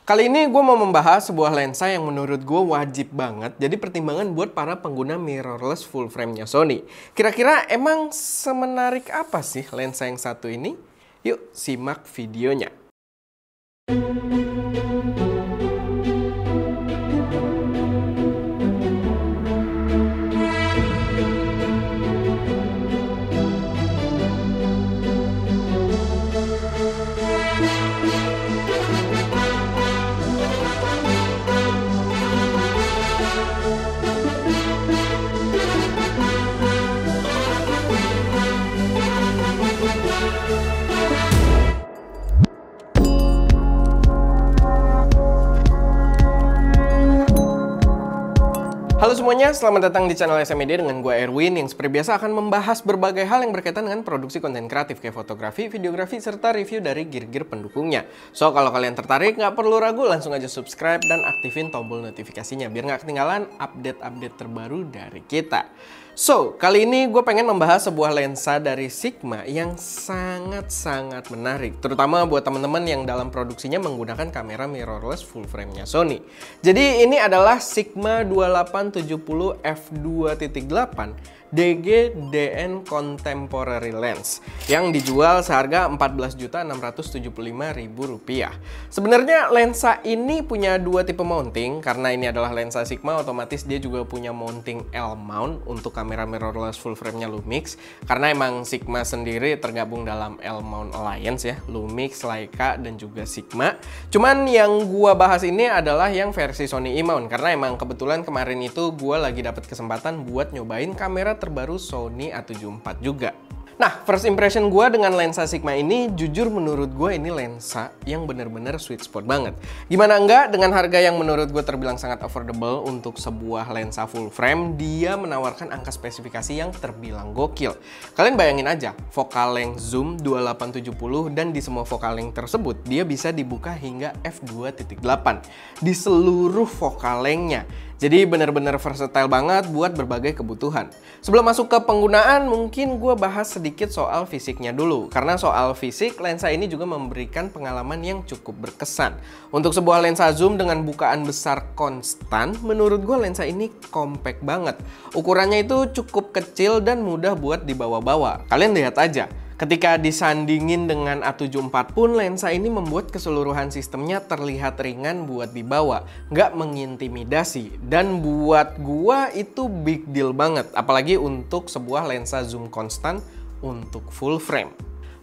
Kali ini gue mau membahas sebuah lensa yang menurut gue wajib banget jadi pertimbangan buat para pengguna mirrorless full frame-nya Sony. Kira-kira emang semenarik apa sih lensa yang satu ini? Yuk simak videonya. Halo semuanya, selamat datang di channel SMedia dengan gue Erwin yang seperti biasa akan membahas berbagai hal yang berkaitan dengan produksi konten kreatif kayak fotografi, videografi, serta review dari gear-gear pendukungnya. So, kalau kalian tertarik, nggak perlu ragu, langsung aja subscribe dan aktifin tombol notifikasinya biar nggak ketinggalan update-update terbaru dari kita. So, kali ini gue pengen membahas sebuah lensa dari Sigma yang sangat-sangat menarik, terutama buat teman-teman yang dalam produksinya menggunakan kamera mirrorless full frame-nya Sony. Jadi ini adalah Sigma 2870 f2.8 DG/DN Contemporary Lens yang dijual seharga Rp14.675.000. Sebenarnya lensa ini punya dua tipe mounting, karena ini adalah lensa Sigma, otomatis dia juga punya mounting L-mount untuk kamera mirrorless full frame-nya Lumix, karena emang Sigma sendiri tergabung dalam L-mount Alliance ya, Lumix, Leica, dan juga Sigma. Cuman yang gua bahas ini adalah yang versi Sony E-mount, karena emang kebetulan kemarin itu gua lagi dapat kesempatan buat nyobain kamera terbaru Sony A74 juga. Nah, first impression gue dengan lensa Sigma ini, jujur menurut gue ini lensa yang bener-bener sweet spot banget. Gimana enggak, dengan harga yang menurut gue terbilang sangat affordable untuk sebuah lensa full frame, dia menawarkan angka spesifikasi yang terbilang gokil. Kalian bayangin aja, focal length zoom 2870 dan di semua focal length tersebut, dia bisa dibuka hingga f2.8 di seluruh focal length-nya. Jadi bener-bener versatile banget buat berbagai kebutuhan. Sebelum masuk ke penggunaan, mungkin gue bahas sedikit soal fisiknya dulu. Karena soal fisik, lensa ini juga memberikan pengalaman yang cukup berkesan. Untuk sebuah lensa zoom dengan bukaan besar konstan, menurut gue lensa ini compact banget. Ukurannya itu cukup kecil dan mudah buat dibawa-bawa. Kalian lihat aja. Ketika disandingin dengan A74 pun, lensa ini membuat keseluruhan sistemnya terlihat ringan buat dibawa, nggak mengintimidasi. Dan buat gua itu big deal banget, apalagi untuk sebuah lensa zoom konstan untuk full frame.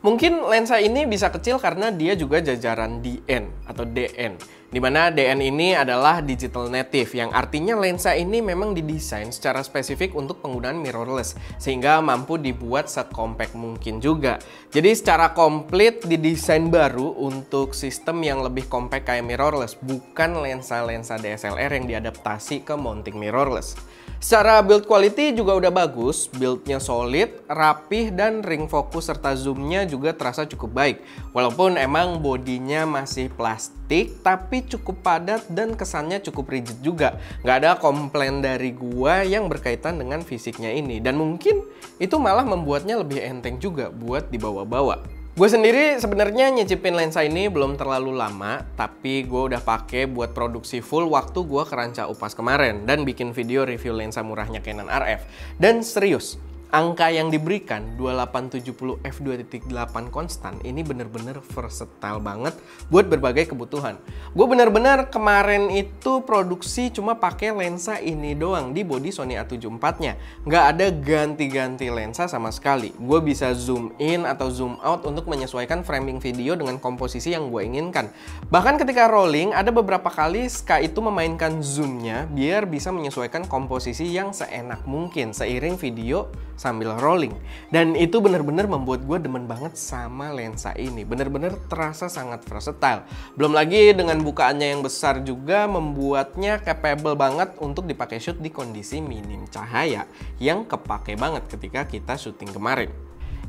Mungkin lensa ini bisa kecil karena dia juga jajaran DN atau DN. Dimana DN ini adalah digital native, yang artinya lensa ini memang didesain secara spesifik untuk penggunaan mirrorless, sehingga mampu dibuat secompact mungkin juga. Jadi secara komplit didesain baru untuk sistem yang lebih compact kayak mirrorless, bukan lensa-lensa DSLR yang diadaptasi ke mounting mirrorless. Secara build quality juga udah bagus, buildnya solid, rapih, dan ring focus serta zoomnya juga terasa cukup baik. Walaupun emang bodinya masih plastik, tapi cukup padat dan kesannya cukup rigid juga. Nggak ada komplain dari gua yang berkaitan dengan fisiknya ini. Dan mungkin itu malah membuatnya lebih enteng juga buat dibawa-bawa. Gue sendiri sebenarnya nyicipin lensa ini belum terlalu lama, tapi gue udah pakai buat produksi full waktu gue ke Ranca Upas kemarin dan bikin video review lensa murahnya Canon RF. Dan serius, angka yang diberikan 2870 f2.8 konstan ini bener-bener versatile banget buat berbagai kebutuhan. Gue bener-bener kemarin itu produksi cuma pakai lensa ini doang di body Sony A74-nya. Nggak ada ganti-ganti lensa sama sekali. Gue bisa zoom in atau zoom out untuk menyesuaikan framing video dengan komposisi yang gue inginkan. Bahkan ketika rolling, ada beberapa kali Ska itu memainkan zoomnya biar bisa menyesuaikan komposisi yang seenak mungkin seiring video sambil rolling. Dan itu bener-bener membuat gue demen banget sama lensa ini. Bener-bener terasa sangat versatile. Belum lagi dengan bukaannya yang besar juga membuatnya capable banget untuk dipakai shoot di kondisi minim cahaya yang kepake banget ketika kita syuting kemarin.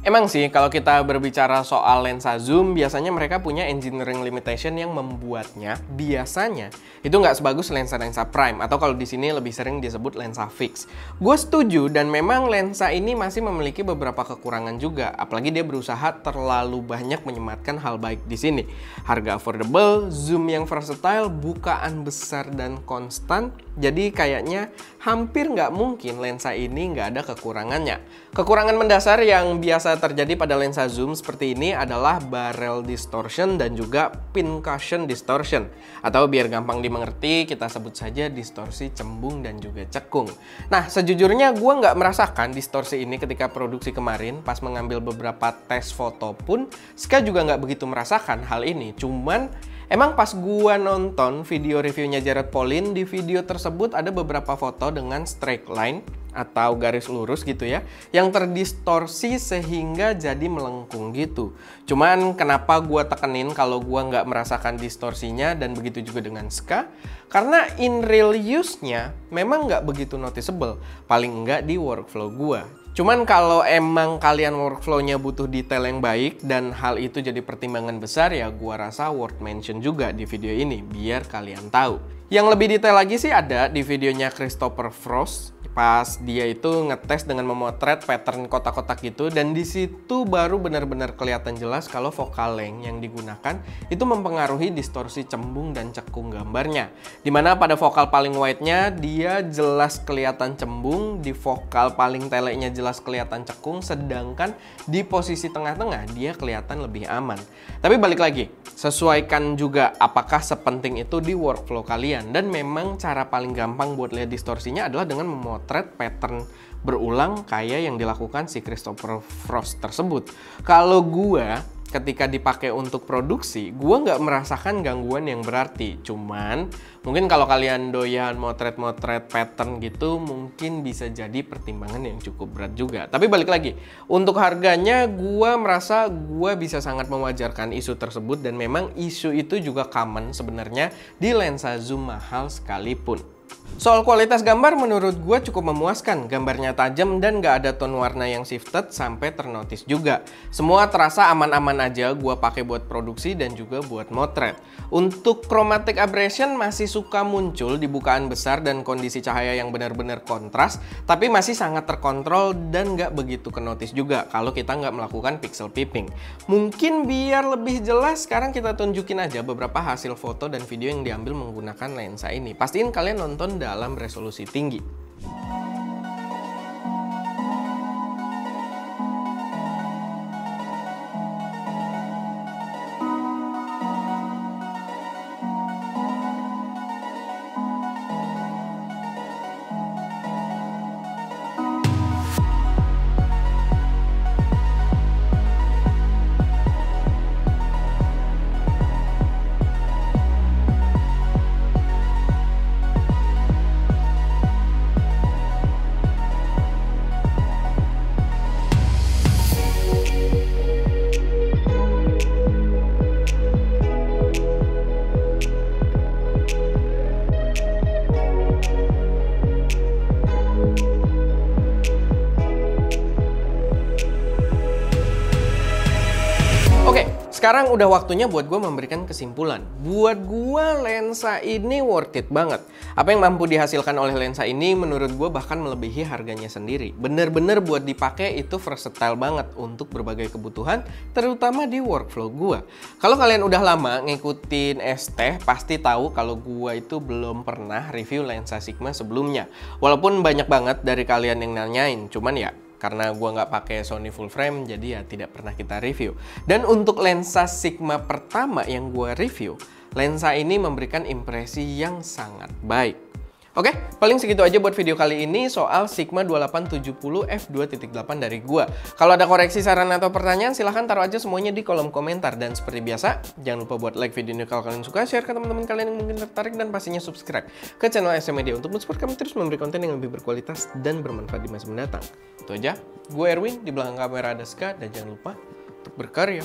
Emang sih, kalau kita berbicara soal lensa zoom, biasanya mereka punya engineering limitation yang membuatnya biasanya itu nggak sebagus lensa-lensa prime, atau kalau di sini lebih sering disebut lensa fix. Gue setuju, dan memang lensa ini masih memiliki beberapa kekurangan juga, apalagi dia berusaha terlalu banyak menyematkan hal baik di sini. Harga affordable, zoom yang versatile, bukaan besar dan konstan, jadi kayaknya hampir nggak mungkin lensa ini nggak ada kekurangannya. Kekurangan mendasar yang biasa terjadi pada lensa zoom seperti ini adalah barrel distortion dan juga pincushion distortion. Atau biar gampang dimengerti, kita sebut saja distorsi cembung dan juga cekung. Nah, sejujurnya gue nggak merasakan distorsi ini ketika produksi kemarin. Pas mengambil beberapa tes foto pun, Ska juga nggak begitu merasakan hal ini. Cuman emang pas gua nonton video reviewnya Jared Polin, di video tersebut ada beberapa foto dengan straight line atau garis lurus gitu ya, yang terdistorsi sehingga jadi melengkung gitu. Cuman kenapa gua tekenin kalau gua nggak merasakan distorsinya, dan begitu juga dengan Ska, karena in real use-nya memang nggak begitu noticeable, paling nggak di workflow gua. Cuman kalau emang kalian workflow-nya butuh detail yang baik dan hal itu jadi pertimbangan besar, ya gua rasa worth mention juga di video ini biar kalian tahu. Yang lebih detail lagi sih ada di videonya Christopher Frost. Pas dia itu ngetes dengan memotret pattern kotak-kotak gitu, dan di situ baru benar-benar kelihatan jelas kalau focal length yang digunakan itu mempengaruhi distorsi cembung dan cekung gambarnya. Dimana pada vokal paling wide-nya dia jelas kelihatan cembung, di vokal paling teleknya jelas kelihatan cekung, sedangkan di posisi tengah-tengah dia kelihatan lebih aman. Tapi balik lagi, sesuaikan juga apakah sepenting itu di workflow kalian, dan memang cara paling gampang buat lihat distorsinya adalah dengan memotret pattern berulang kayak yang dilakukan si Christopher Frost tersebut. Kalau gua ketika dipakai untuk produksi, gua nggak merasakan gangguan yang berarti. Cuman mungkin kalau kalian doyan motret-motret pattern gitu, mungkin bisa jadi pertimbangan yang cukup berat juga. Tapi balik lagi, untuk harganya gua merasa gua bisa sangat mewajarkan isu tersebut, dan memang isu itu juga common sebenarnya di lensa zoom mahal sekalipun. Soal kualitas gambar menurut gue cukup memuaskan, gambarnya tajam dan gak ada tone warna yang shifted sampai ternotis juga. Semua terasa aman-aman aja gue pakai buat produksi dan juga buat motret. Untuk chromatic aberration masih suka muncul di bukaan besar dan kondisi cahaya yang benar-benar kontras, tapi masih sangat terkontrol dan gak begitu kenotis juga kalau kita nggak melakukan pixel peeping. Mungkin biar lebih jelas, sekarang kita tunjukin aja beberapa hasil foto dan video yang diambil menggunakan lensa ini. Pastiin kalian nonton dalam resolusi tinggi. Sekarang udah waktunya buat gue memberikan kesimpulan. Buat gue lensa ini worth it banget. Apa yang mampu dihasilkan oleh lensa ini menurut gue bahkan melebihi harganya sendiri. Bener-bener buat dipakai itu versatile banget untuk berbagai kebutuhan, terutama di workflow gue. Kalau kalian udah lama ngikutin ST, pasti tahu kalau gue itu belum pernah review lensa Sigma sebelumnya. Walaupun banyak banget dari kalian yang nanyain, cuman ya karena gua nggak pakai Sony full frame, jadi ya tidak pernah kita review. Dan untuk lensa Sigma pertama yang gua review, lensa ini memberikan impresi yang sangat baik. Oke, paling segitu aja buat video kali ini soal Sigma 2870 f2.8 dari gua. Kalau ada koreksi, saran, atau pertanyaan, silahkan taruh aja semuanya di kolom komentar. Dan seperti biasa, jangan lupa buat like video ini kalau kalian suka, share ke teman-teman kalian yang mungkin tertarik, dan pastinya subscribe ke channel SM Media untuk mensupport kami terus memberi konten yang lebih berkualitas dan bermanfaat di masa mendatang. Itu aja, gue Erwin, di belakang kamera ada Ska, dan jangan lupa untuk berkarya.